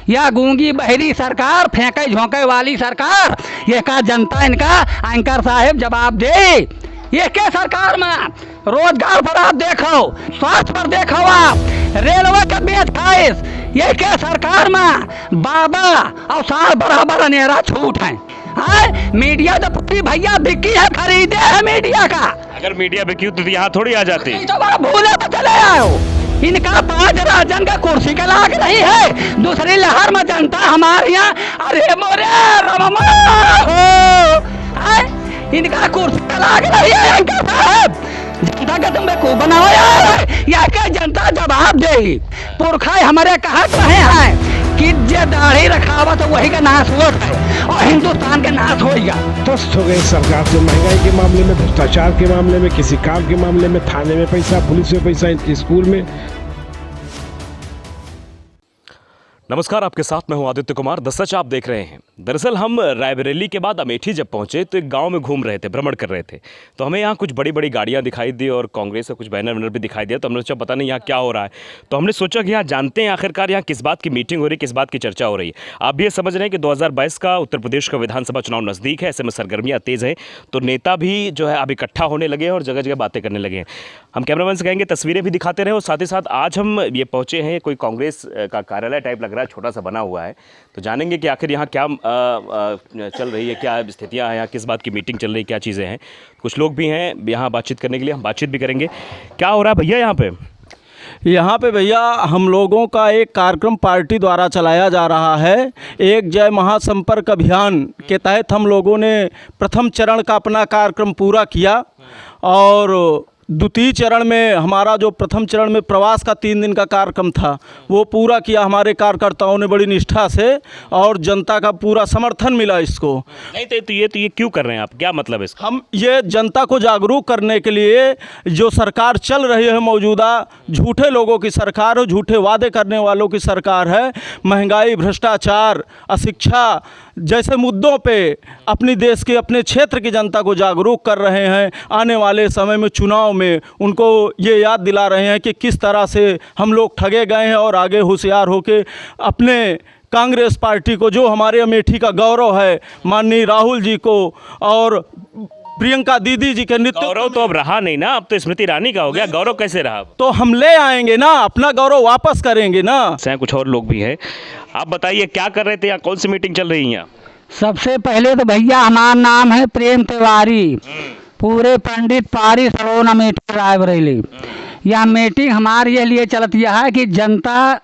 या गूंगी बहरी सरकार, फेंके झोंके वाली सरकार, ये का जनता इनका एंकर साहब जवाब दे। ये क्या सरकार में रोजगार पर आप देखो, स्वास्थ्य पर देखो, आप रेलवे का बेच खाइश, ये क्या सरकार में बाबा और साल बराबर अनेरा छूट है। मीडिया तो पूरी भैया बिकी है, खरीदे है मीडिया का। अगर मीडिया बिकी तो यहाँ थोड़ी आ जाती। तो बड़ा भूले तो चले आयो। इनका 5 राजन का कुर्सी का लाग नहीं है, दूसरी लहर में जनता हमारे यहाँ अरे मोरे रममा हो, इनका कुर्सी का लाग नहीं है। इनका साहब जनता का तुम को बनाओ यार, या क्या जनता जवाब दे। पुरखा हमारे कहत रहे हैं कि जे दाढ़ी रखावा तो वही का नाश होत है और हिंदुस्तान के नाश होगा। त्रस्त हो गए सरकार से, महंगाई के मामले में, भ्रष्टाचार के मामले में, किसी काम के मामले में, थाने में पैसा, पुलिस में पैसा, स्कूल में। नमस्कार, आपके साथ मैं हूं आदित्य कुमार। द सच आप देख रहे हैं। दरअसल हम रायबरेली के बाद अमेठी जब पहुंचे तो एक गांव में घूम रहे थे, भ्रमण कर रहे थे, तो हमें यहाँ कुछ बड़ी बड़ी गाड़ियाँ दिखाई दी और कांग्रेस का कुछ बैनर वैनर भी दिखाई दिया। तो हमने सोचा पता नहीं यहाँ क्या हो रहा है, तो हमने सोचा कि यहाँ जानते हैं आखिरकार यहाँ किस बात की मीटिंग हो रही है, किस बात की चर्चा हो रही है। आप भी ये समझ रहे हैं कि 2022 का उत्तर प्रदेश का विधानसभा चुनाव नज़दीक है, ऐसे में सरगर्मियाँ तेज़ हैं, तो नेता भी जो है अब इकट्ठा होने लगे हैं और जगह जगह बातें करने लगे हैं। हम कैमरामैन से कहेंगे तस्वीरें भी दिखाते रहे और साथ ही साथ आज हम ये पहुँचे हैं, कोई कांग्रेस का कार्यालय टाइप लग रहा है, छोटा सा बना हुआ है, तो जानेंगे कि आखिर यहाँ क्या चल रही है, क्या स्थितियाँ हैं यहाँ, किस बात की मीटिंग चल रही है, क्या चीज़ें हैं। कुछ लोग भी हैं यहाँ बातचीत करने के लिए, हम बातचीत भी करेंगे। क्या हो रहा है भैया यहाँ पे? यहाँ पे भैया हम लोगों का एक कार्यक्रम पार्टी द्वारा चलाया जा रहा है। एक जय महासंपर्क अभियान के तहत हम लोगों ने प्रथम चरण का अपना कार्यक्रम पूरा किया और द्वितीय चरण में हमारा जो प्रथम चरण में प्रवास का 3 दिन का कार्यक्रम था वो पूरा किया हमारे कार्यकर्ताओं ने बड़ी निष्ठा से और जनता का पूरा समर्थन मिला इसको। नहीं तो ये क्यों कर रहे हैं आप, क्या मतलब है इसका? हम ये जनता को जागरूक करने के लिए, जो सरकार चल रही है मौजूदा झूठे लोगों की सरकार है, झूठे वादे करने वालों की सरकार है, महंगाई, भ्रष्टाचार, अशिक्षा जैसे मुद्दों पे अपनी देश के, अपने क्षेत्र की जनता को जागरूक कर रहे हैं। आने वाले समय में चुनाव में उनको ये याद दिला रहे हैं कि किस तरह से हम लोग ठगे गए हैं और आगे होशियार होके अपने कांग्रेस पार्टी को, जो हमारे अमेठी का गौरव है, माननीय राहुल जी को और प्रियंका दीदी जी के नेतृत्व। गौरव तो अब रहा नहीं ना, अब तो स्मृति ईरानी का हो गया, गौरव कैसे रहा? तो हम ले आएंगे ना, अपना गौरव वापस करेंगे ना। कुछ और लोग भी हैं, आप बताइए क्या कर रहे थे यहाँ, कौन सी मीटिंग चल रही है यहाँ? सबसे पहले तो भैया हमारा नाम है प्रेम तिवारी, पूरे पंडित पारी सरोन अमेठी रायबरेली। यह मीटिंग हमारे ये लिए चलती है कि जनता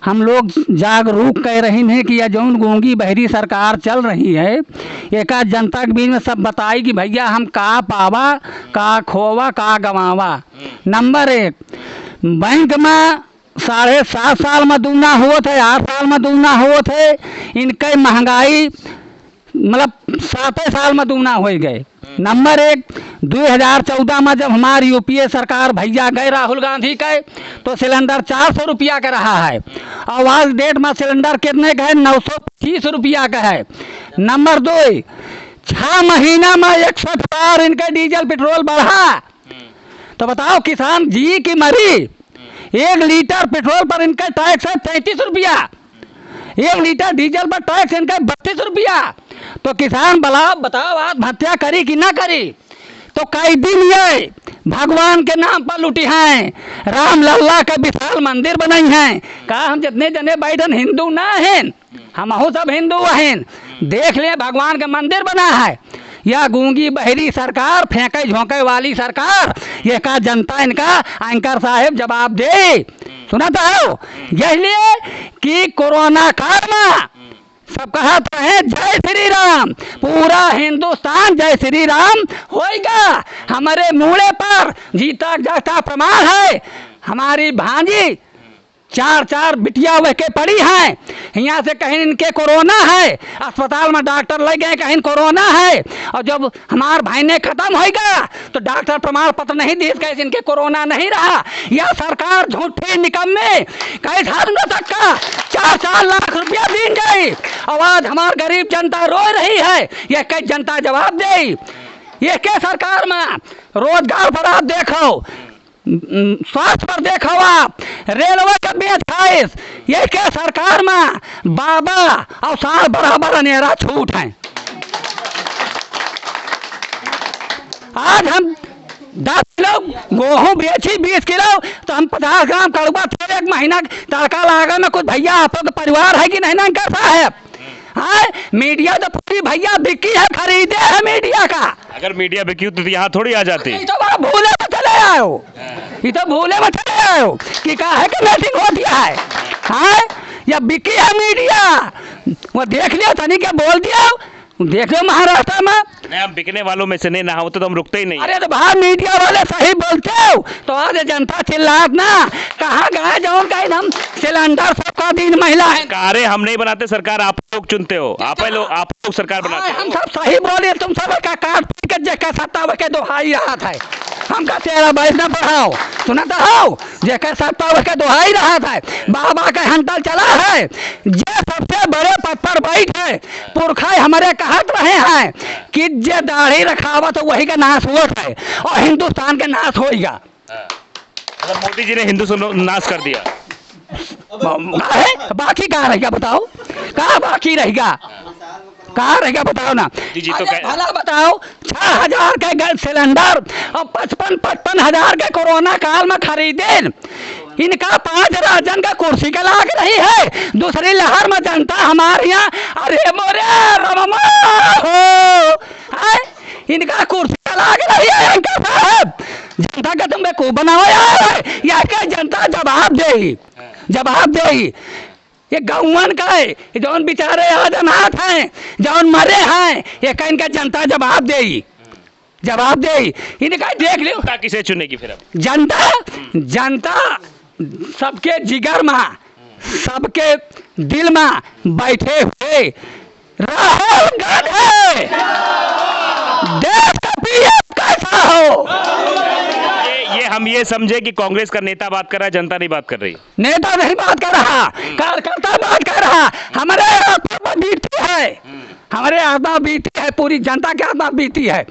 हम लोग जागरूक कह रही हैं कि यह जौन गूंगी बहरी सरकार चल रही है, एक जनता के बीच में सब बताई कि भैया हम का पावा, का खोवा, का गंवावा। नंबर 1, बैंक में 7.5 साल में दूना हुआ थे, 8 साल में दूना हुआ थे, इनके महंगाई मतलब 7 साल में दूना हो गए। नंबर 1, 2014 में जब हमारी यूपीए सरकार भैया गए राहुल गांधी के, तो सिलेंडर 400 रुपया का रहा है और आज डेट में सिलेंडर कितने का है? 925 रुपया का है। नंबर 2, 6 महीना में 61 बार इनका डीजल पेट्रोल बढ़ा, तो बताओ किसान जी की मरी। 1 लीटर पेट्रोल पर इनका टैक्स है 33 रुपया, 1 लीटर डीजल पर टैक्स इनका 32 रुपया। तो किसान बताओ आत्महत्या करी कि ना करी? तो कई दिन ये भगवान के नाम पर लुटी हैं, राम लल्ला का विशाल मंदिर बनाई हैं। कहा हम जितने जने बैठन हिंदू ना हैं, हम सब हिंदू हैं, देख ले भगवान का मंदिर बना है। या गूंगी बहरी सरकार, फेंके झोंके वाली सरकार, ये का जनता इनका एंकर साहब जवाब दे। सुना तो इसलिए कि कोरोना काल में सब कहते हैं जय श्री राम, पूरा हिंदुस्तान जय श्री राम होएगा। हमारे मूड़े पर जीता जाता प्रमाण है। हमारी भांजी 4 बिटिया वह के पड़ी हैं, यहाँ से कहीं इनके कोरोना है, अस्पताल में डॉक्टर लग गए कहीं कोरोना है, और जब हमारे भाई ने खत्म होगा तो डॉक्टर प्रमाण पत्र नहीं दी, कैसे इनके कोरोना नहीं रहा। यह सरकार झूठी निकम्मे कैसे हाथ तक का 4 लाख रुपया दी गई, आवाज हमारी गरीब जनता रो रही है, यह कैसे जनता जवाब दे। ये क्या सरकार में रोजगार पर आप देखो, स्वास्थ्य पर देखो आप, रेलवे का बेच खाइश, ये क्या सरकार में बाबा और साल बराबर अनेरा छूट है। आज हम 10 किलो गेहूँ बेची 20 किलो तो हम 50 ग्राम कड़ुआ तेल एक महीना तड़का लागे में कुछ भैया आप लोग परिवार है कि नहीं ना कैसा है? हाँ, मीडिया तो पूरी भैया बिकी है, खरीदे है मीडिया का। अगर मीडिया बिकी होती तो यहाँ थोड़ी आ जाती। ये तो बड़ा भूले में चले आए हो, ये तो भूले में चले आए हो कि कहा है कि मीटिंग होती है। हाँ, या बिकी है मीडिया, वो देख लिया तनी क्या बोल दिया, देख लो महाराष्ट्र में। नहीं, हम बिकने वालों में से नहीं ना होते तो हम रुकते ही नहीं। अरे तो बाहर मीडिया वाले सही बोलते हो तो आज जनता चिल्लात ना, कहाँ गए जो कहीं हम सिलेंडर सबका दिन महिला है। सरकारें हम नहीं बनाते, सरकार आप लोग चुनते हो, आप लोग सरकार बनाते हो। हम सब सही बोले, तुम सब का काट पीट के जेका सत्ता के दोहाई रहा था, हम का तेरा बैठ न पढ़ाओ, सुना तो हो जेका सत्ता के दोहाई रहा था। बाबा का हंटल चला है, जे सबसे बड़े पद पर बैठ है, पुरखा हमारे कहत रहे हैं कि जे दाढ़ी रखावा तो वही का नाश होता है और हिंदुस्तान का नाश होएगा। अगर मोदी जी ने हिंदुस्तान नाश कर दिया बाकी कहाँ रहेगा बताओ, कहाँ बाकी रहेगा, कहाँ रहेगा बताओ ना। जी तो भला बताओ 6000 के गैस सिलेंडर और 55 हजार के कोरोना काल में खरीदे, इनका 5 राजन का कुर्सी का लाग रही है। दूसरी लहर में जनता हमारे यहाँ अरे मोरे रममा हो, इनका कुर्सी का लाग रही है। इनका साहब जनता का तुम को बनाया है या क्या जनता जवाब देगी, जवाब देगी। ये गौवन का है, जौन बेचारे आज अनाथ हैं, जौन मरे हैं, ये कहीं इनका जनता जवाब देगी, जवाब देगी। इनका देख लो किसे चुनेगी फिर अब जनता, जनता सबके जिगर में, सबके दिल में बैठे हुए राहुल गांधी देश का पीएम कैसा हो। ये हम ये समझे कि कांग्रेस का नेता बात कर रहा है, जनता नहीं बात कर रही। नेता नहीं बात कर रहा, कार्यकर्ता बात कर रहा। हमारे आत्मा बीती है, हमारे आत्मा बीती है, पूरी जनता की आत्मा बीती है।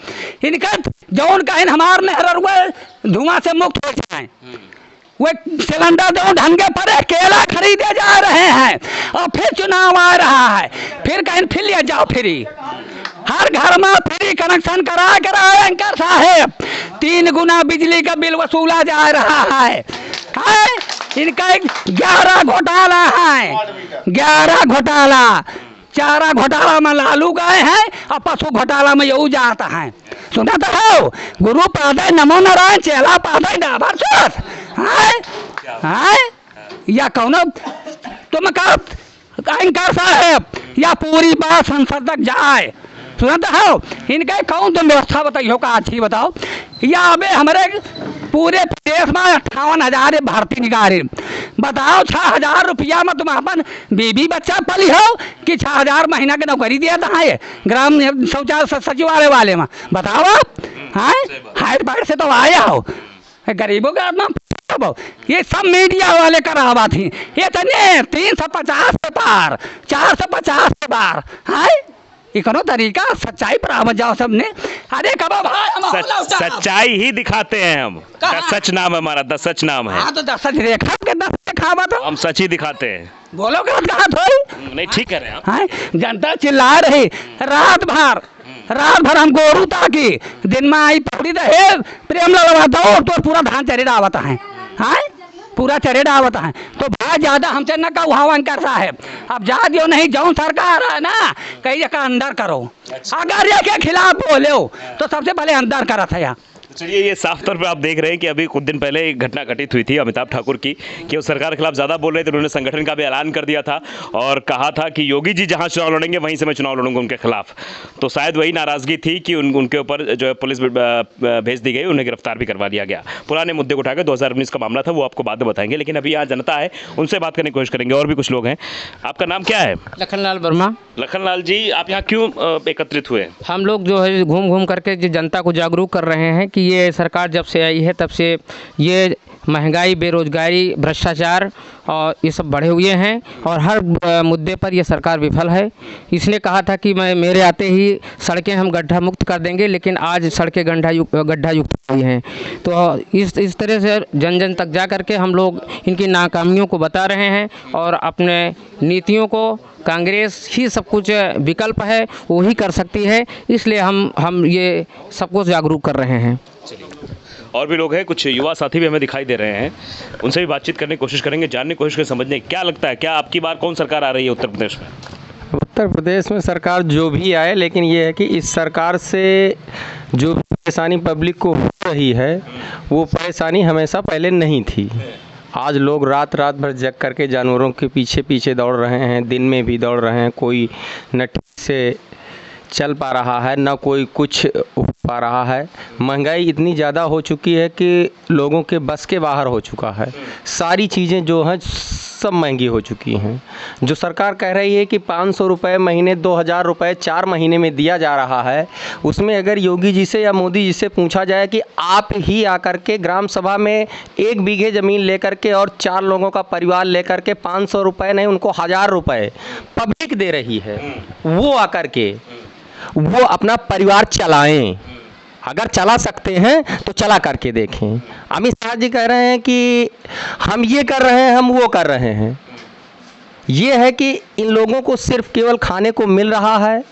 इनका जौन कहीं हमारे मेहर हुए धुआं से मुक्त हो जाए, वे सिलेंडर जो ढंगे पर अकेला खरीदे जा रहे हैं और फिर चुनाव आ रहा है, फिर कहीं फिर ले जाओ फ्री, हर घर में फ्री कनेक्शन करा एंकर साहेब 3 गुना बिजली का बिल वसूला जा रहा है। इनका 11 घोटाला है, 11 घोटाला, चारा घोटाला में लालू गए हैं और पशु घोटाला में यू जाता है। सुना तो हो गुरु पादे नमो नारायण चेला पादे डाबर चोट है या कौन तुम एंकर साहेब या पूरी बात संसद तक जाए। सुना तो हो इनका कौन तुम व्यवस्था बताइयो का अच्छी बताओ। या अबे हमारे पूरे प्रदेश में 58,000 भर्ती निकाले, बताओ 6,000 रुपया में तुम अपन बीबी बच्चा पली हो कि 6,000 महीना के नौकरी दिया था है ग्राम शौचालय सचिवालय वाले में, बताओ आप। हाँ हाइट बाइट से तो आया हो, गरीबों का आत्मा ये सब मीडिया वाले करावा थी, ये तने 350 के पार 450 के पार। हाँ इकनो तरीका सच्चाई पर आवाज जाओ सबने। अरे कब भाई सच्चाई ही दिखाते हैं हम, सच नाम है हमारा, द सच नाम है। हाँ तो दस सच रेखा के 10 दिखावा तो हम सच ही दिखाते हैं। बोलो कहा थोड़ी नहीं ठीक कह रहे हैं हाँ, जनता चिल्ला रही रात भर हम गोरू ताकि दिन में आई पकड़ी तो हे प्रेम लगवाता हो तो पूरा धान चरे डावता है। हाँ पूरा चरे डावता है तो भाई ज्यादा हमसे न कहा कर साहब, अब जा दियो नहीं जौन सरकार है ना कहीं जगह अंदर करो, अगर ये के खिलाफ बोले हो तो सबसे पहले अंदर करा था यहाँ। चलिए ये साफ तौर पे आप देख रहे हैं कि अभी कुछ दिन पहले एक घटना घटित हुई थी अमिताभ ठाकुर की कि वो सरकार के खिलाफ ज़्यादा बोल रहे थे, उन्होंने संगठन का भी ऐलान कर दिया था और कहा था कि योगी जी जहां चुनाव लड़ेंगे वहीं से मैं चुनाव लड़ूंगा उनके खिलाफ। तो शायद वही नाराज़गी थी कि उनके ऊपर जो है पुलिस भेज दी गई, उन्हें गिरफ्तार भी करवा दिया गया। पुराने मुद्दे को उठाकर 2019 का मामला था, वो आपको बाद में बताएंगे, लेकिन अभी यहाँ जनता है उनसे बात करने की कोशिश करेंगे। और भी कुछ लोग हैं। आपका नाम क्या है? लखनलाल वर्मा। लखनलाल जी आप यहाँ क्यों एकत्रित हुए? हम लोग जो है घूम घूम करके जनता को जागरूक कर रहे हैं कि ये सरकार जब से आई है तब से ये महंगाई, बेरोजगारी, भ्रष्टाचार और ये सब बढ़े हुए हैं और हर मुद्दे पर ये सरकार विफल है। इसने कहा था कि मेरे आते ही सड़कें हम गड्ढा मुक्त कर देंगे, लेकिन आज सड़कें गड्ढा युक्त हुई हैं। तो इस तरह से जन जन तक जा कर के हम लोग इनकी नाकामियों को बता रहे हैं और अपने नीतियों को कांग्रेस ही सब कुछ विकल्प है, वो ही कर सकती है, इसलिए हम ये सबको जागरूक कर रहे हैं। और भी लोग हैं, कुछ युवा साथी भी हमें दिखाई दे रहे हैं, उनसे भी बातचीत करने की कोशिश करेंगे, जानने की कोशिश करेंगे, समझने क्या लगता है, क्या आपकी बार कौन सरकार आ रही है उत्तर प्रदेश में? उत्तर प्रदेश में सरकार जो भी आए, लेकिन ये है कि इस सरकार से जो भी परेशानी पब्लिक को हो रही है वो परेशानी हमेशा पहले नहीं थी। आज लोग रात रात भर जग करके जानवरों के पीछे पीछे दौड़ रहे हैं, दिन में भी दौड़ रहे हैं, कोई न ठीक से चल पा रहा है, ना कोई कुछ हो पा रहा है। महंगाई इतनी ज़्यादा हो चुकी है कि लोगों के बस के बाहर हो चुका है। सारी चीज़ें जो हैं सब महंगी हो चुकी हैं। जो सरकार कह रही है कि 500 रुपये महीने, 2000 रुपये 4 महीने में दिया जा रहा है, उसमें अगर योगी जी से या मोदी जी से पूछा जाए कि आप ही आकर के ग्राम सभा में 1 बीघे ज़मीन लेकर के और 4 लोगों का परिवार लेकर के 500 रुपये नहीं, उनको 1000 रुपये पब्लिक दे रही है, वो आकर के वो अपना परिवार चलाएं। अगर चला सकते हैं तो चला करके देखें। अमित शाह जी कह रहे हैं कि हम ये कर रहे हैं, हम वो कर रहे हैं। ये है कि इन लोगों को सिर्फ केवल खाने को मिल रहा है,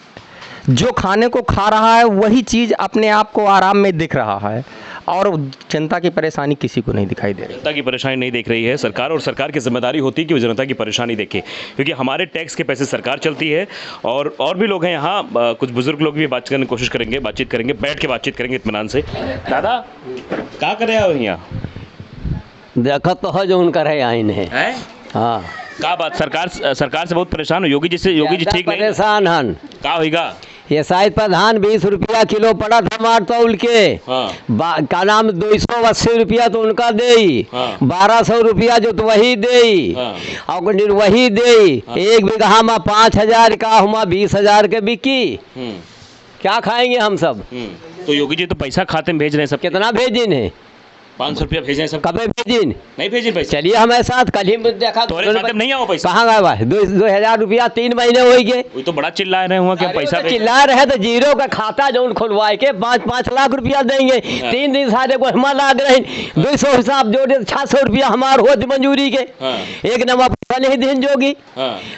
जो खाने को खा रहा है वही चीज़ अपने आप को आराम में दिख रहा है और जनता की परेशानी किसी को नहीं दिखाई दे रही। जनता की परेशानी नहीं देख रही है सरकार, और सरकार की जिम्मेदारी होती है कि वो जनता की परेशानी देखे, क्योंकि हमारे टैक्स के पैसे सरकार चलती है। और भी लोग हैं यहाँ, कुछ बुजुर्ग लोग भी बात करने की कोशिश करेंगे, बातचीत करेंगे, बैठ के बातचीत करेंगे इत्मीनान से। दादा क्या कर रहे हो यहाँ? देखत तो है जो उनका है आइन है। हाँ, क्या बात, सरकार से बहुत परेशान हो? योगी जी ठीक नहीं परेशान हन। क्या होगा? ये शायद प्रधान 20 रुपया किलो पड़ा था मार तौल के। हाँ। का नाम 280 रुपया तो उनका दे। हाँ। 1200 रुपया जो तो वही दे। हाँ। और वही दे। हाँ। 1 बीघा में 5000 का, हुआ 20,000 के बिकी। क्या खाएंगे हम सब? तो योगी जी तो पैसा खाते में भेज रहे हैं सब। कितना भेजिन है? 500 रुपया भेजे सब। कब भेजिन? नहीं भेजे पैसा। चलिए हमारे साथ कल ही देखा तो नहीं आओ पैसा। कहाँ गए भाई? 2000 रुपया 3 महीने हो गए। वो तो बड़ा चिल्ला रहे हुआ कि पैसा चिल्ला रहे तो जीरो का खाता जो खुलवाए के 5-5 लाख रुपया देंगे। 3 दिन सारे को हम लाग रहे 200 हिसाब जोड़े 600 रुपया हमार हो मंजूरी के। एक नमा पैसा नहीं दिन जोगी,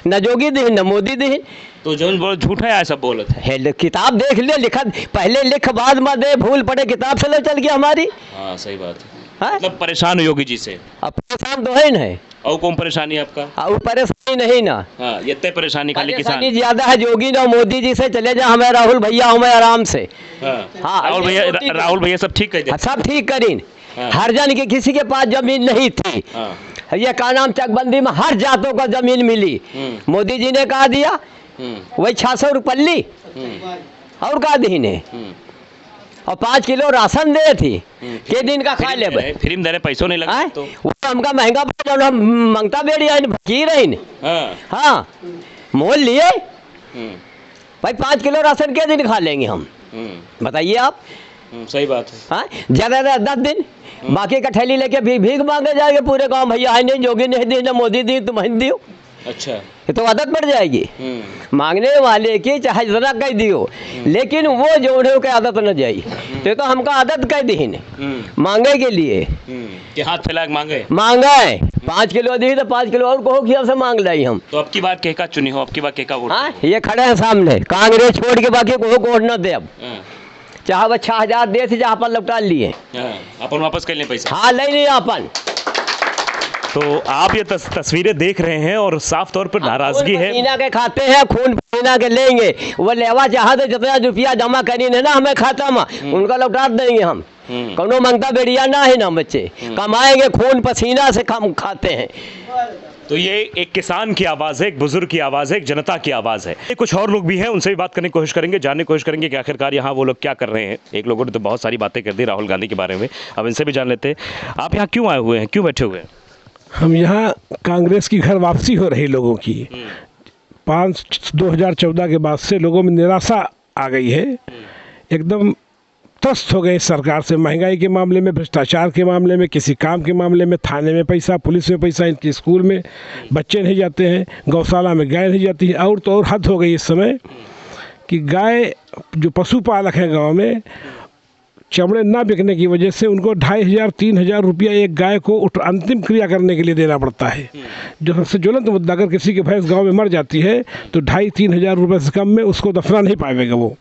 न जोगी दिन न मोदी दिन। तो जो बोल झूठा है सब बोलत है। किताब देख ले, लिखा पहले लिख बाद में दे, भूल पड़े किताब से ले चल गया हमारी। हाँ सही बात है। मतलब परेशान हो योगी जी से? अब परेशान तो है न। और कौन परेशानी है आपका? और परेशानी नहीं ना। हाँ, ये परेशानी खाली किसान ज्यादा है। योगी ना मोदी जी से चले जा, हमें राहुल भैया हमें आराम से। हाँ, राहुल भैया सब ठीक कर, सब ठीक करीन। हर जन के किसी के पास जमीन नहीं थी। ये का नाम चकबंदी में हर जातों का जमीन मिली। मोदी जी ने कहा दिया वही 600 रुपये और का दी ने, और 5 किलो राशन दे थी। के दिन का खा ले फ्री में दे रहे, पैसों नहीं लगा तो वो हमका महंगा पड़ा, हम मंगता बेड़ी फकीर है। हाँ, मोल लिए भाई 5 किलो राशन के दिन खा लेंगे हम? बताइए आप। सही बात है। हाँ, ज़्यादा 10 दिन बाकी का थैली लेके भीख मांगे जाएंगे पूरे गांव। भैया है नहीं, योगी नहीं दी, ना मोदी दी, तुम दियो। अच्छा, ये तो आदत पड़ जाएगी मांगने वाले की, चाहे जरा कह दियो, लेकिन वो जोड़े के आदत न जाई। तो हमका आदत कह दी मांगे के लिए कि हाथ फैला मांगे 5 किलो दी तो 5 किलो और कहो कि से मांग लाई हम। तो अब की बार केका चुनी हो? अब की बार केका वोट? हाँ, ये खड़े हैं सामने, कांग्रेस छोड़ के बाकी को वोट न दे। अब चाहे वो 6000 दे थे, जहाँ पर लौटा लिए अपन वापस कर लें पैसा। हाँ, ले लिया अपन। तो आप ये तस्वीरें देख रहे हैं और साफ तौर पर नाराजगी है। पसीना के खाते हैं, खून पसीना के लेंगे। वो लेवा चाहे तो जितना रुपया जमा करी है ना हमें खाता में, उनका लौटा देंगे हम। कोनो मंगता बेड़िया ना है ना, बच्चे कमाएंगे खून पसीना से कम खाते हैं। तो ये एक किसान की आवाज़ है, एक बुजुर्ग की आवाज़ है, एक जनता की आवाज़ है। कुछ और लोग भी हैं, उनसे भी बात करने की कोशिश करेंगे, जानने की कोशिश करेंगे कि आखिरकार यहाँ वो लोग क्या कर रहे हैं। एक लोगों ने तो बहुत सारी बातें कर दी राहुल गांधी के बारे में, अब इनसे भी जान लेते हैं। आप यहाँ क्यों आए हुए हैं, क्यों बैठे हुए हैं? हम यहाँ कांग्रेस की घर वापसी हो रही लोगों की। 2014 के बाद से लोगों में निराशा आ गई है, एकदम त्रस्त हो गए इस सरकार से, महंगाई के मामले में, भ्रष्टाचार के मामले में, किसी काम के मामले में, थाने में पैसा, पुलिस में पैसा, इनके स्कूल में बच्चे नहीं जाते हैं, गौशाला में गाय नहीं जाती है। और तो और हद हो गई इस समय कि गाय जो पशुपालक हैं गांव में, चमड़े ना बिकने की वजह से उनको 2500-3000 रुपया एक गाय को अंतिम क्रिया करने के लिए देना पड़ता है। जो सबसे ज्वलंत मुद्दा, अगर किसी की भैंस गांव में मर जाती है तो 2500-3000 रुपये से कम में उसको दफना नहीं पाएगा वो,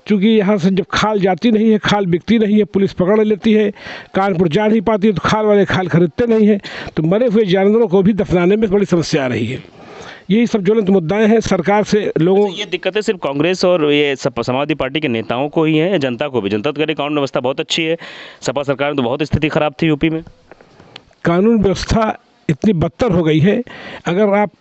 क्योंकि यहाँ से जब खाल जाती नहीं है, खाल बिकती नहीं है, पुलिस पकड़ लेती है, कानपुर जा नहीं पाती है, तो खाल वाले खाल खरीदते नहीं हैं, तो मरे हुए जानवरों को भी दफनाने में बड़ी समस्या आ रही है। यही सब ज्वलंत मुद्दाएं हैं। सरकार से लोगों ये दिक्कतें सिर्फ कांग्रेस और ये समाजवादी पार्टी के नेताओं को ही है, जनता को भी? जनता तो कह रही कानून व्यवस्था बहुत अच्छी है, सपा सरकार में तो बहुत स्थिति खराब थी यूपी में। कानून व्यवस्था इतनी बदतर हो गई है, अगर आप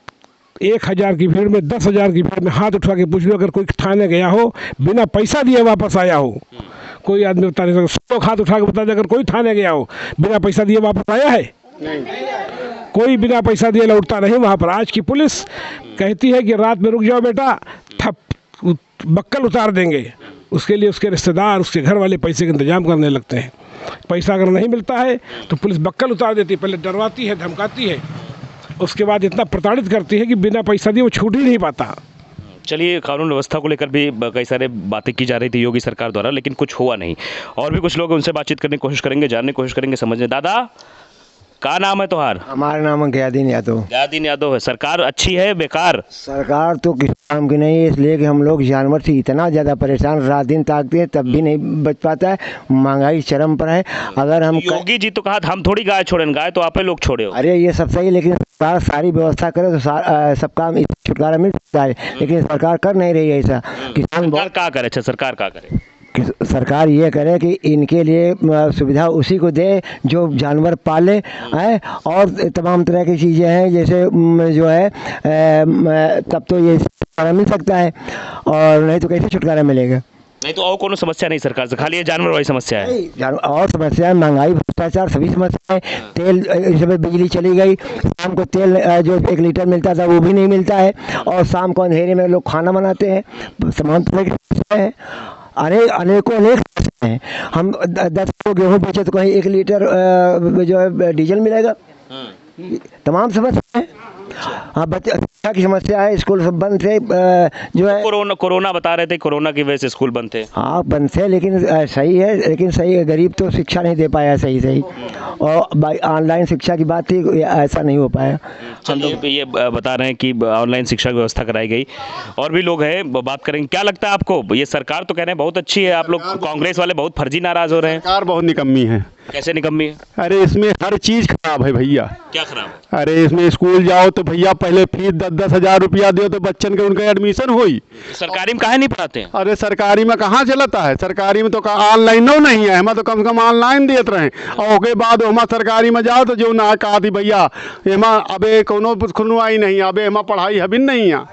1000 की भीड़ में, 10,000 की भीड़ में हाथ उठा के पूछ लो, अगर कोई थाने गया हो बिना पैसा दिए वापस आया हो, कोई आदमी बता नहीं सकता। 100 हाथ उठा के बता दे अगर कोई थाने गया हो बिना पैसा दिए वापस आया है? कोई बिना पैसा दिए लौटता नहीं वहाँ पर। आज की पुलिस कहती है कि रात में रुक जाओ बेटा, ठप बक्कल उतार देंगे, उसके लिए उसके रिश्तेदार, उसके घर वाले पैसे का इंतजाम करने लगते हैं। पैसा अगर नहीं मिलता है तो पुलिस बक्कल उतार देती है, पहले डरवाती है, धमकाती है, उसके बाद इतना प्रताड़ित करती है कि बिना पैसा दिए वो छूट ही नहीं पाता। चलिए, कानून व्यवस्था को लेकर भी कई सारे बातें की जा रही थी योगी सरकार द्वारा, लेकिन कुछ हुआ नहीं। और भी कुछ लोग, उनसे बातचीत करने की कोशिश करेंगे, जानने की कोशिश करेंगे, समझने। दादा, क्या नाम है तुम्हार? हमारा नाम है गयादीन यादव। गयादीन यादव है। सरकार अच्छी है बेकार? सरकार तो किसी काम की नहीं है, इसलिए कि हम लोग जानवर से इतना ज़्यादा परेशान, रात दिन ताकते हैं तब भी नहीं बच पाता है, महंगाई चरम पर है। अगर हम योगी जी तो कहा हम थोड़ी गाय छोड़ें, गाय तो आप ही लोग छोड़े हो। अरे ये सब सही, लेकिन सरकार सारी व्यवस्था करे तो सब काम छुटकारा मिल सकता है, लेकिन सरकार कर नहीं रही है ऐसा। किसान सरकार क्या करे? अच्छा, सरकार क्या करे? सरकार ये करे कि इनके लिए सुविधा उसी को दे जो जानवर पाले है, और तमाम तरह की चीज़ें हैं जैसे जो है तब तो ये छुटकारा मिल सकता है, और नहीं तो कैसे छुटकारा मिलेगा? नहीं तो और कोनो समस्या नहीं सरकार से, खाली ये जानवर वाली समस्या है? और समस्या है, महंगाई, भ्रष्टाचार, सभी समस्या है। तेल, इस समय बिजली चली गई, शाम को तेल जो 1 लीटर मिलता था वो भी नहीं मिलता है, और शाम को अंधेरे में लोग खाना बनाते हैं, तमाम तरह की समस्या है, अनेक हैं। हम 10 किलो गेहूँ बेचे तो कहीं 1 लीटर जो है डीजल मिलेगा। तमाम समस्या है। हाँ, बच्चे शिक्षा की समस्या है, स्कूल सब बंद थे, जो है कोरोना बता रहे थे, कोरोना की वजह से स्कूल बंद थे। हाँ बंद थे, लेकिन सही है, लेकिन सही है, गरीब तो शिक्षा नहीं दे पाया सही, और ऑनलाइन शिक्षा की बात थी, ऐसा नहीं हो पाया। चलिए, ये बता रहे हैं कि ऑनलाइन शिक्षा की व्यवस्था कराई गई। और भी लोग हैं, बात करेंगे। क्या लगता है आपको? ये सरकार तो कह रहे हैं बहुत अच्छी है, आप लोग कांग्रेस वाले बहुत फर्जी नाराज हो रहे हैं। सरकार बहुत निकम्मी है। कैसे निकम्मी है? अरे इसमें हर चीज़ खराब है भैया। क्या खराब है? अरे इसमें स्कूल जाओ तो भैया पहले फीस 10-10 हज़ार रुपया दो तो बच्चन के उनका एडमिशन हुई। सरकारी में काहे नहीं पढ़ाते हैं? अरे सरकारी में कहाँ चलता है? सरकारी में तो ऑनलाइन नहीं है, हम तो कम से कम ऑनलाइन देते रहे, और उसके बाद हम सरकारी में जाओ तो जो ना कहा थी भैया एमा अबे कोनो खुलवाई नहीं, अबे एमा पढ़ाई हबी नहीं है।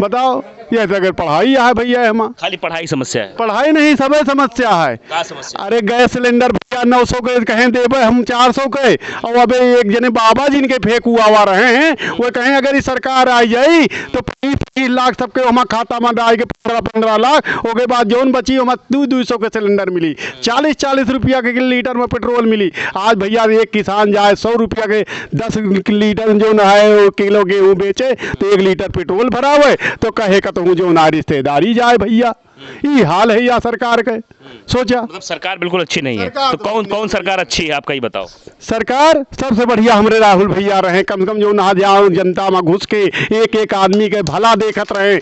बताओ, ये अगर पढ़ाई है भैया, हम खाली पढ़ाई समस्या है? पढ़ाई नहीं, सब समस्या है। क्या समस्या? अरे गैस सिलेंडर भैया 900 के कहें देवे, हम 400 के, और अबे एक जने बाबा जिनके फेंक हुआ रहे हैं वो कहें अगर सरकार आई जाई तो 30 लाख सबके हम खाता में डाल के 15-15 लाख, उसके बाद जोन बची हम 200 के सिलेंडर मिली, 40-40 रुपया के लीटर में पेट्रोल मिली। आज भैया एक किसान जाए 100 रुपया के 10 लीटर जो है किलो गेहूँ बेचे तो 1 लीटर पेट्रोल भरा हुआ है, तो कहे का तो जो ना रिश्तेदारी जाए भैया। ये हाल है या सरकार के, सोचा। मतलब सरकार बिल्कुल अच्छी नहीं है। तो कौन सरकार अच्छी है आपका, ही बताओ। सरकार सबसे बढ़िया हमारे राहुल भैया रहे, कम से कम जो ना जाओ जनता में घुस के एक आदमी के भला देखत रहे,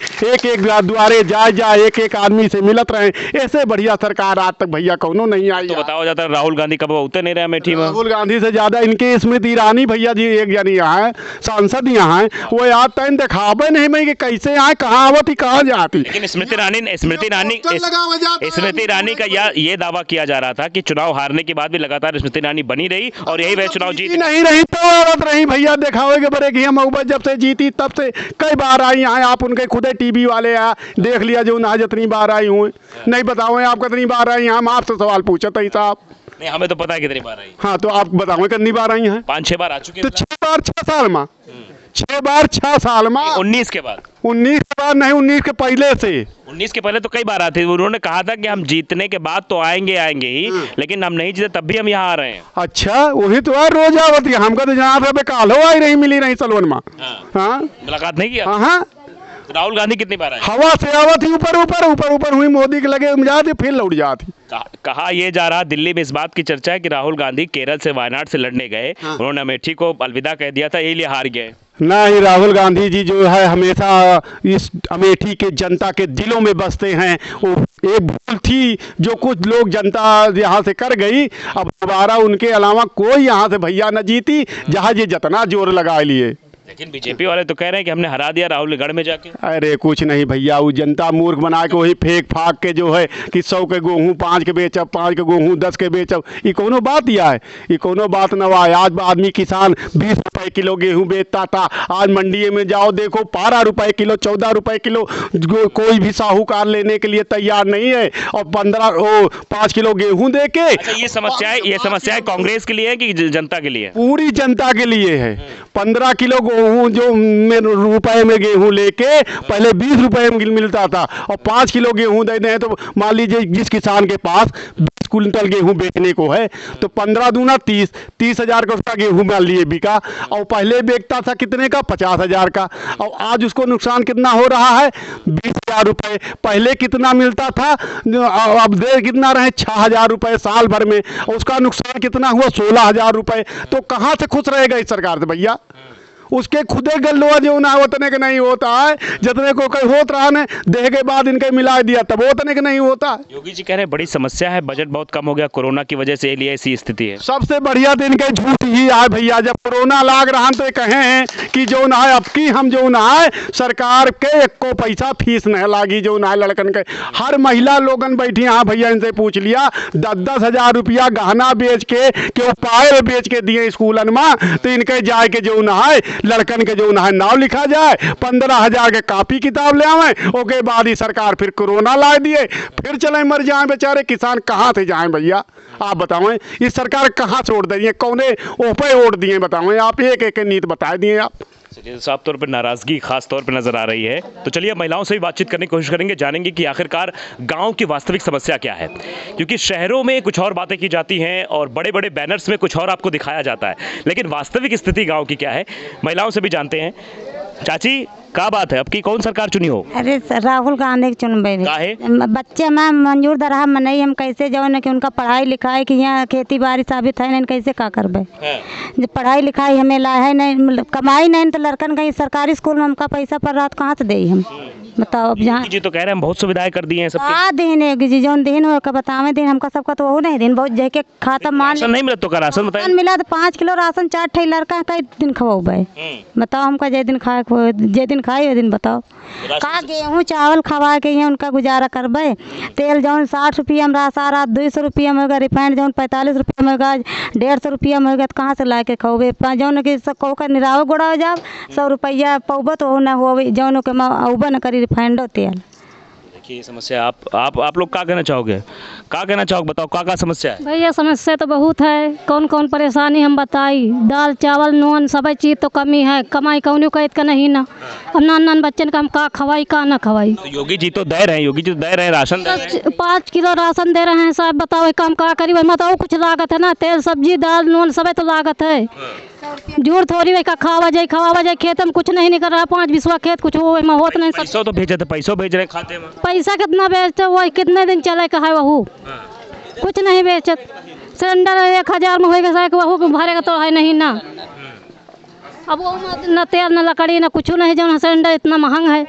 एक द्वारे जाए एक आदमी से मिलत रहे, ऐसे बढ़िया सरकार आज तक भैया कौनो नहीं आई। तो बताओ जाता राहुल गांधी कब उतरे नहीं रहे अमेठी में? राहुल गांधी से ज्यादा इनके स्मृति ईरानी भैया जी एक जनी यहाँ है, सांसद यहाँ है, वो याद टाइम दिखावे नहीं मैं कि कैसे आए, कहाँ आवती, कहाँ जाती। लेकिन स्मृति ईरानी का ये दावा किया जा रहा था कि चुनाव हारने के बाद भी लगातार स्मृति ईरानी बनी रही और यही वह चुनाव जीत नहीं रही तो औरत रही भैया। दिखावे के बड़े कि मऊबत जब से जीती तब से कई बार आई हैं, आप उनके खुदे टीवी वाले देख लिया जो ना जितनी बार आई हुए, नहीं बताओ आप कितनी बार आई हैं, हम आपसे सवाल पूछे थे साहब। नहीं, हमें तो पता है कितनी बार आई। हाँ तो आप बताओ कितनी बार आई हैं? 5-6 बार आ चुके तो 6 बार 6 साल में 6 बार 6 साल में। 19 के बाद? 19 के बाद नहीं, 19 के पहले से। 19 के पहले तो कई बार आते थे, उन्होंने कहा था कि हम जीतने के बाद तो आएंगे ही, लेकिन हम नहीं जीते तब भी हम यहाँ आ रहे हैं। अच्छा, वही तो यार रोज आवत है, हमको तो जहाँ पे कालो आई रही मिली नहीं सलवन में। हाँ, मुलाकात नहीं किया? हाँ। राहुल गांधी कितनी बार आए? हवा से आवत ही ऊपर ऊपर ऊपर ऊपर हुई, मोदी के लगे जाती फिर लौट जाती। कहा यह जा रहा, दिल्ली में इस बात की चर्चा है कि राहुल गांधी केरल से वायनाड से लड़ने गए, उन्होंने अमेठी को अलविदा कह दिया था, इसलिए हार गए। नहीं, राहुल गांधी जी जो है हमेशा इस अमेठी के जनता के दिलों में बसते हैं। वो एक भूल थी जो कुछ लोग जनता यहाँ से कर गई, अब दोबारा उनके अलावा कोई यहाँ से भैया न जीती, जहाँ ये जितना जोर लगा लिए। लेकिन बीजेपी वाले तो कह रहे हैं कि हमने हरा दिया राहुल गढ़ में जाके। अरे कुछ नहीं भैया, वो जनता मूर्ख बना के वही फेंक फाक के जो है कि 100 के गेहूँ 5 के बेचब, 5 के गेहूँ 10 के बेचब, ये कोनो बात या है? ये कोनो बात न हुआ। आज आदमी किसान 20 रुपए किलो गेहूँ बेचता था, आज मंडी में जाओ देखो 12 रुपए किलो, 14 रुपए किलो। कोई भी साहूकार लेने के लिए तैयार नहीं है, और 5 किलो गेहूँ दे के। अच्छा, ये समस्या कांग्रेस के लिए है कि जनता के लिए? पूरी जनता के लिए है। 15 किलो गेहूँ जो रुपए में गेहूँ लेके पहले 20 रुपए में मिलता था, और 5 किलो गेहूँ दे दें तो मान लीजिए जिस किसान के पास 20 कुंटल गेहूँ बेचने को है तो 15 दूना 30 हजार का उसका गेहूँ मान लिए बिका, और पहले बेचता था कितने का? 50 हजार का, और आज उसको नुकसान कितना हो रहा है? 20,000 रुपये। पहले कितना मिलता था, अब दे कितना रहे? 6,000 रुपये साल भर में, उसका नुकसान कितना हुआ? 16,000 रुपये। तो कहाँ से खुश रहेगा इस सरकार से भैया? उसके खुदे गल्लुआ जो ना उतने के नहीं होता है, जितने को कहीं होत रहा ने देह के बाद इनके मिला दिया तब उतने के नहीं होता। योगी जी कह रहे हैं बड़ी समस्या है, बजट बहुत कम हो गया कोरोना की वजह से, लिए ऐसी स्थिति है। सबसे बढ़िया दिन के झूठ ही आए भैया, जब कोरोना लाग रहा तो कहे हैं कि जो ना है अब की हम जो ना है सरकार के एक को पैसा फीस नहीं लागी, जो ना है लड़कन के। हर महिला लोगन बैठी, हाँ भैया इनसे पूछ लिया, 10-10 हजार रुपया गहना बेच के क्यों पायल बेच के दिए स्कूलन में, तो इनके जाए के जो ना है लड़कन के जो ना नाव लिखा जाए, 15,000 के कापी किताब ले आवे, ओके बाद ही सरकार फिर कोरोना ला दिए, फिर चले मर जाए बेचारे किसान। कहाँ से जाएं भैया आप बताएं? इस सरकार कहाँ से वोट दे दिए, कौने ओपे वोट दिए बताएं आप? एक एक नीति बता दिए आप। साफ तौर पर नाराजगी खास तौर पर नजर आ रही है। तो चलिए महिलाओं से भी बातचीत करने की कोशिश करेंगे, जानेंगे कि आखिरकार गांव की वास्तविक समस्या क्या है, क्योंकि शहरों में कुछ और बातें की जाती हैं और बड़े बड़े बैनर्स में कुछ और आपको दिखाया जाता है, लेकिन वास्तविक स्थिति गांव की क्या है, महिलाओं से भी जानते हैं। चाची, क्या बात है, अब की कौन सरकार चुनी हो? अरे राहुल गांधी के चुनबे बच्चे में मंजूर दरहा में नहीं, हम कैसे जाओ ना कि उनका पढ़ाई लिखाई कि यहाँ खेती बाड़ी साबित है नहीं, कैसे का करबे? जब पढ़ाई लिखाई हमें ला है नहीं, कमाई नहीं तो लड़कन कहीं सरकारी स्कूल में हमका पैसा पड़ रहा तो कहाँ से दे हम बताओ? अब यहाँ जी तो कह रहे हैं हम बहुत सुविधाएं कर दी हैं सबके। दिन है जी, जो दिन हो बतावे दिन हमका सबका तो वो नहीं दिन बहुत जैके खाता मान नहीं मिला तो का राशन बताइए? मिला तो 5 किलो राशन 4 ठे लड़का कई दिन खवाओ बताओ हमका? जे दिन खाए जे दिन खाई वो दिन बताओ का गेहूँ चावल खवा के यहाँ उनका गुजारा करबे? तेल जौन 60 रुपया में रहा सारा 200 रुपया में होगा, रिफाइंड जौन 45 रुपया में होगा, 150 रुपया में होगा, तो कहाँ से ला के खोबे? जौन कि कौ का निराव गोड़ा हो जाओ 100 रुपया पौबो तो ना हो, जौन के उबा न करी रिफाइंडो तेल। देखिए समस्या आप लोग क्या कहना चाहोगे, बताओ क्या समस्या है? भैया समस्या तो बहुत है, कौन कौन परेशानी हम बताई? दाल चावल नून सब चीज़ तो कमी है, कमाई कौन कैद का नहीं ना, अब नान बच्चन का हम का खवाई का ना खवाई। तो योगी जी तो दे रहे हैं राशन दे रहे हैं। 5 किलो राशन दे रहे हैं साहब, बताओ काम का करी? बताओ कुछ लागत है ना, तेल सब्जी दाल नून सब तो लागत है, झूठ थोड़ी वही का खवावा जाए खेत में कुछ नहीं निकल रहा, 5-20 खेत कुछ हो होत नहीं। पैसों तो भेजे थे, पैसों भेज रहे खाते में, पैसा कितना बेचते वही कितने दिन चले का है, वहू कुछ नहीं बेचत। सिलेंडर 1000 में होगा वहू भरेगा तो है नहीं ना, अब वो न तेल न लकड़ी न कुछ नहीं, जो सिलेंडर इतना महंगा है।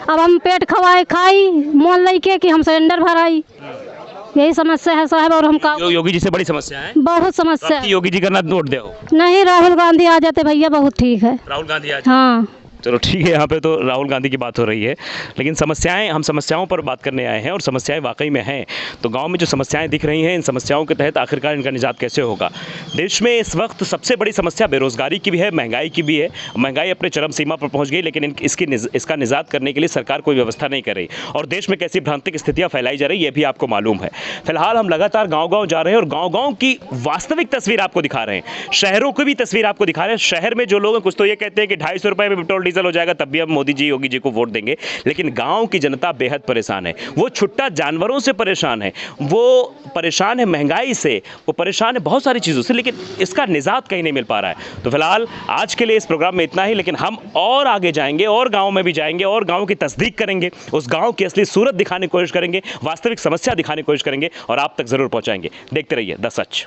अब हम पेट खवाए खाई मोल लेके कि हम सिलेंडर भराई, यही समस्या है साहब। और हम योगी जी से बड़ी समस्या है, बहुत समस्या है। योगी जी करना वोट दो? नहीं, राहुल गांधी आ जाते भैया बहुत ठीक है। राहुल गांधी आ हाँ, चलो ठीक है, यहाँ पे तो राहुल गांधी की बात हो रही है, लेकिन समस्याएं, हम समस्याओं पर बात करने आए हैं और समस्याएं वाकई में हैं। तो गांव में जो समस्याएं दिख रही हैं, इन समस्याओं के तहत आखिरकार इनका निजात कैसे होगा? देश में इस वक्त सबसे बड़ी समस्या बेरोजगारी की भी है, महंगाई की भी है। महंगाई अपने चरम सीमा पर पहुँच गई, लेकिन इसका निजात करने के लिए सरकार कोई व्यवस्था नहीं कर रही और देश में कैसी भ्रांतिक स्थितियाँ फैलाई जा रही ये भी आपको मालूम है। फिलहाल हम लगातार गाँव-गाँव जा रहे हैं और गाँव-गाँव की वास्तविक तस्वीर आपको दिखा रहे हैं, शहरों की भी तस्वीर आपको दिखा रहे हैं। शहर में जो लोग हैं, कुछ तो ये कहते हैं कि 250 रुपये में पेट्रोल डीजल हो जाएगा तब भी हम मोदी जी, योगी जी को वोट देंगे, लेकिन गांव की जनता बेहद परेशान है। वो छुट्टा जानवरों से परेशान है, वो परेशान है महंगाई से, वो परेशान है बहुत सारी चीज़ों से, लेकिन इसका निजात कहीं नहीं मिल पा रहा है। तो फिलहाल आज के लिए इस प्रोग्राम में इतना ही, लेकिन हम और आगे जाएंगे और गाँव में भी जाएंगे और गाँव की तस्दीक करेंगे, उस गाँव की असली सूरत दिखाने की कोशिश करेंगे, वास्तविक समस्या दिखाने की कोशिश करेंगे और आप तक जरूर पहुँचाएंगे। देखते रहिए द सच।